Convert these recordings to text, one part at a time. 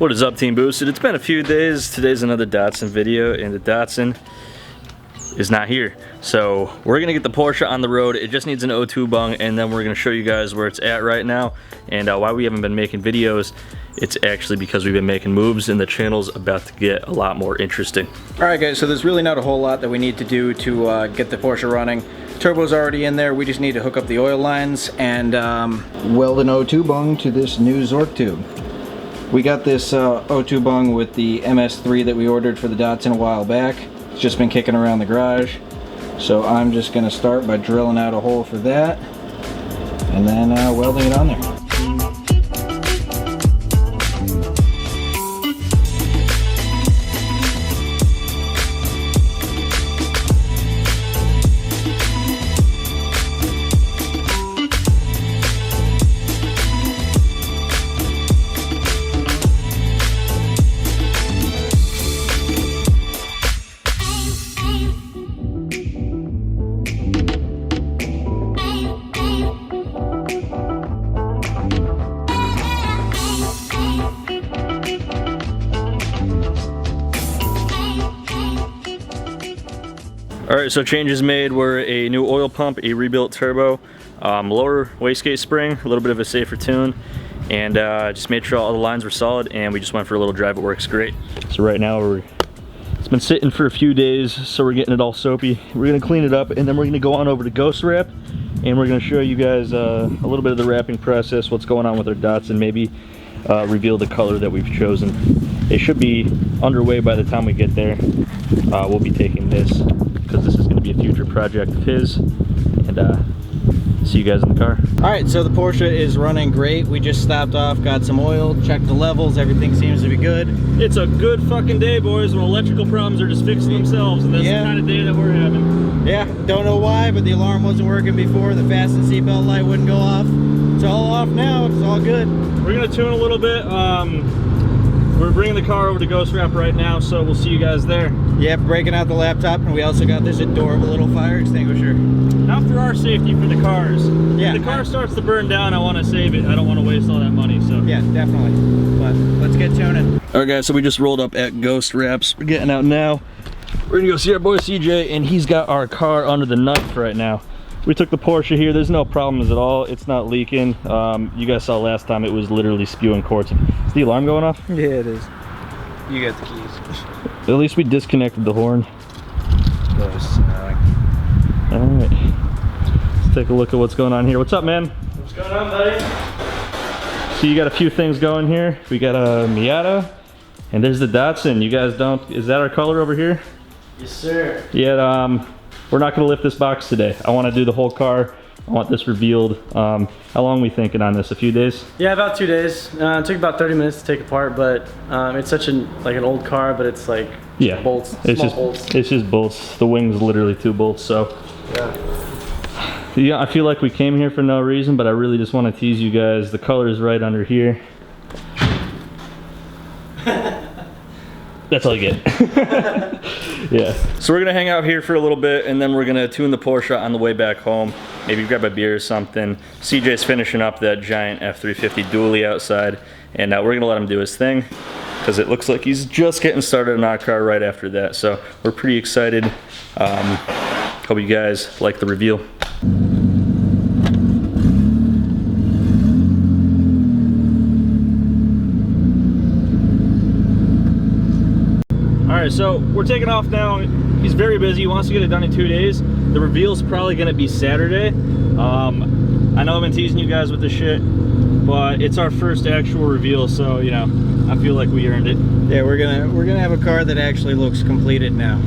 What is up, Team Boosted? It's been a few days. Today's another Datsun video, and the Datsun is not here. So we're gonna get the Porsche on the road. It just needs an O2 bung, and then we're gonna show you guys where it's at right now and why we haven't been making videos. It's actually because we've been making moves, and the channel's about to get a lot more interesting. All right, guys, so there's really not a whole lot that we need to do to get the Porsche running. Turbo's already in there. We just need to hook up the oil lines and weld an O2 bung to this new Zork tube. We got this O2 bung with the MS3 that we ordered for the Datsun a while back. It's just been kicking around the garage. So I'm just gonna start by drilling out a hole for that and then welding it on there. Alright, so changes made were a new oil pump, a rebuilt turbo, lower wastegate spring, a little bit of a safer tune, and just made sure all the lines were solid, and we just went for a little drive. It works great. So right now it's been sitting for a few days, so we're getting it all soapy. We're gonna clean it up, and then we're gonna go on over to Ghost Wrap, and we're gonna show you guys a little bit of the wrapping process, what's going on with our Datsun, maybe reveal the color that we've chosen. It should be underway by the time we get there. We'll be taking this, because this is going to be a future project of his, and see you guys in the car. Alright, so the Porsche is running great. We just stopped off, got some oil, checked the levels, everything seems to be good. It's a good fucking day, boys, when electrical problems are just fixing themselves, and that's the kind of day that we're having. Yeah, don't know why, but the alarm wasn't working before, the fasten seatbelt light wouldn't go off. It's all off now, it's all good. We're going to tune a little bit. We're bringing the car over to Ghost Wrap right now, so we'll see you guys there. Yep, breaking out the laptop, and we also got this adorable little fire extinguisher. Not for our safety, for the cars. Yeah. If the car starts to burn down, I want to save it. I don't want to waste all that money, so. Yeah, definitely. But let's get tuning. All right, guys, so we just rolled up at Ghost Wraps. We're getting out now. We're gonna go see our boy CJ, and he's got our car under the knife right now. We took the Porsche here. There's no problems at all. It's not leaking. You guys saw last time it was literally spewing quartz. Is the alarm going off? Yeah, it is. You got the keys. At least we disconnected the horn. That was annoying. All right. Let's take a look at what's going on here. What's up, man? What's going on, buddy? So you got a few things going here. We got a Miata, and there's the Datsun. You guys don't, is that our color over here? Yes, sir. Yeah, we're not gonna lift this box today. I wanna do the whole car. I want this revealed. How long are we thinking on this? A few days? Yeah, about 2 days. It took about 30 minutes to take apart, but it's such an old car, but it's like bolts, small bolts. It's just bolts. The wing's literally 2 bolts, so. Yeah, I feel like we came here for no reason, but I really just want to tease you guys. The color is right under here. That's all you get. Yeah. So we're gonna hang out here for a little bit, and then we're gonna tune the Porsche on the way back home. Maybe grab a beer or something. CJ's finishing up that giant F350 dually outside, and we're gonna let him do his thing, because it looks like he's just getting started on our car right after that. So we're pretty excited. Hope you guys like the reveal. Alright, so we're taking off now. He's very busy. He wants to get it done in 2 days. The reveal's probably going to be Saturday. I know I've been teasing you guys with this shit, but it's our first actual reveal, so, you know, I feel like we earned it. Yeah, we're gonna have a car that actually looks completed now.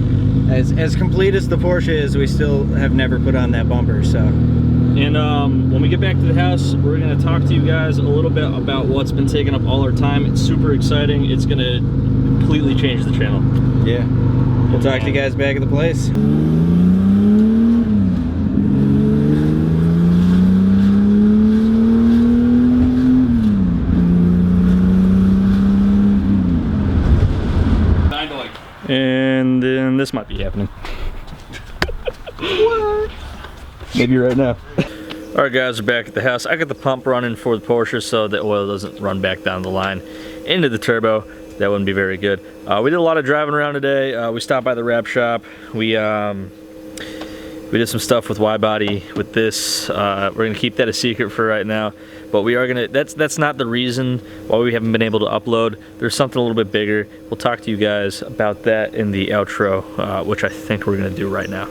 As complete as the Porsche is, we still have never put on that bumper, so. And when we get back to the house, we're gonna talk to you guys a little bit about what's been taking up all our time. It's super exciting. It's gonna completely change the channel. Yeah. We'll talk to you guys back at the place. And then this might be happening. What? Maybe right now. Alright guys, we're back at the house. I got the pump running for the Porsche so the oil doesn't run back down the line into the turbo. That wouldn't be very good. We did a lot of driving around today. We stopped by the wrap shop. We did some stuff with WIDEBODY with this. We're gonna keep that a secret for right now, but we are gonna. That's not the reason why we haven't been able to upload. There's something a little bit bigger. We'll talk to you guys about that in the outro, which I think we're gonna do right now.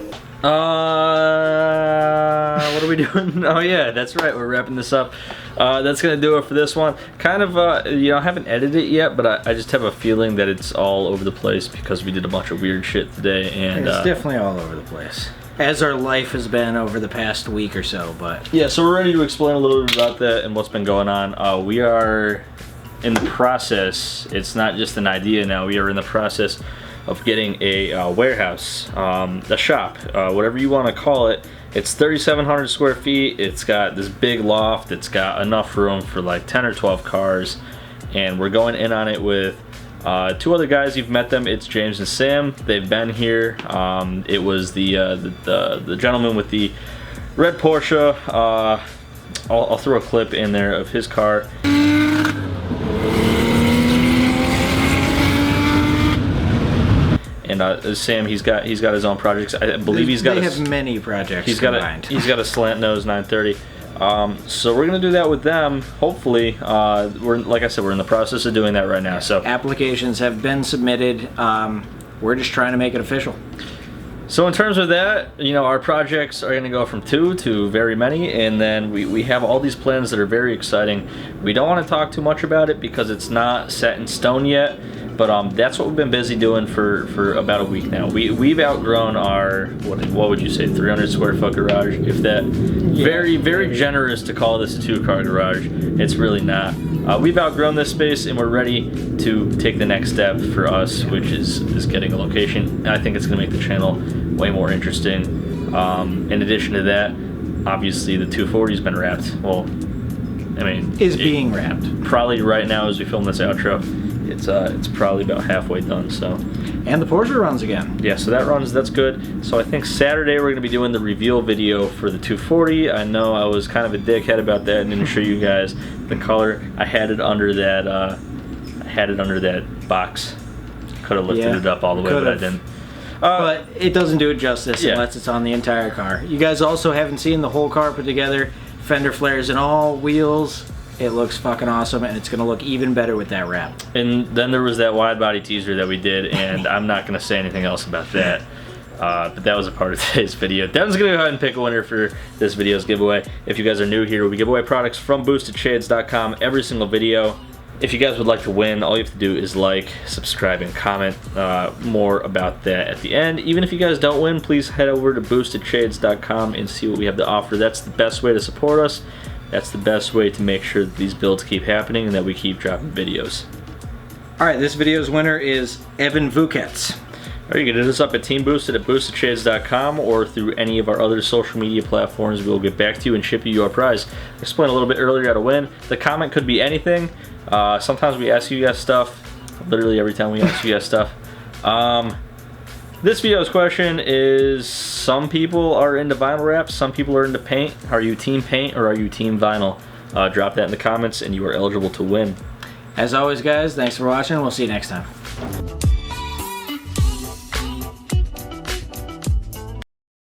What are we doing? Oh yeah, that's right, we're wrapping this up. That's gonna do it for this one. Kind of, you know, I haven't edited it yet, but I just have a feeling that it's all over the place because we did a bunch of weird shit today, and it's definitely all over the place, as our life has been over the past week or so. But yeah, so we're ready to explain a little bit about that and what's been going on. We are in the process. It's not just an idea now. We are in the process of getting a warehouse, a shop, whatever you want to call it. It's 3,700 square feet. It's got this big loft. It's got enough room for like 10 or 12 cars, and we're going in on it with two other guys. You've met them. It's James and Sam. They've been here. It was the gentleman with the red Porsche. I'll throw a clip in there of his car. And Sam, he's got his own projects. I believe they have many projects. He's got a slant nose 930. So we're gonna do that with them. Hopefully, like I said, we're in the process of doing that right now. So applications have been submitted. We're just trying to make it official. So in terms of that, you know, our projects are gonna go from 2 to very many, and then we have all these plans that are very exciting. We don't want to talk too much about it because it's not set in stone yet. But that's what we've been busy doing for about a week now. We've outgrown our, what would you say, 300 square foot garage, if that. Yeah. Very generous to call this a 2-car garage. It's really not. We've outgrown this space, and we're ready to take the next step for us, which is getting a location. I think it's gonna make the channel way more interesting. In addition to that, obviously the 240's been wrapped. Well, I mean, being wrapped. Probably right now as we film this outro. It's probably about halfway done. So, and the Porsche runs again. Yeah, so that's good. So I think Saturday we're gonna be doing the reveal video for the 240. I know I was kind of a dickhead about that and didn't show you guys the color. I had it under that box. Could have lifted it up all the way, but I didn't. But it doesn't do it justice unless it's on the entire car. You guys also haven't seen the whole car put together. Fender flares and all, wheels. It looks fucking awesome, and it's gonna look even better with that wrap. And then there was that WIDEBODY teaser that we did, and I'm not gonna say anything else about that. But that was a part of today's video. Devin's gonna go ahead and pick a winner for this video's giveaway. If you guys are new here, we give away products from BoostedShades.com every single video. If you guys would like to win, all you have to do is like, subscribe, and comment. More about that at the end. Even if you guys don't win, please head over to BoostedShades.com and see what we have to offer. That's the best way to support us. That's the best way to make sure that these builds keep happening and that we keep dropping videos. Alright, this video's winner is Evan Vukets. Or you can hit us up at Teamboosted at BoostedShades.com or through any of our other social media platforms. We'll get back to you and ship you your prize. I explained a little bit earlier how to win. The comment could be anything. Sometimes we ask you guys stuff. Literally every time we ask you guys stuff. This video's question is, some people are into vinyl wraps, some people are into paint. Are you team paint or are you team vinyl? Drop that in the comments and you are eligible to win. As always guys, thanks for watching. We'll see you next time.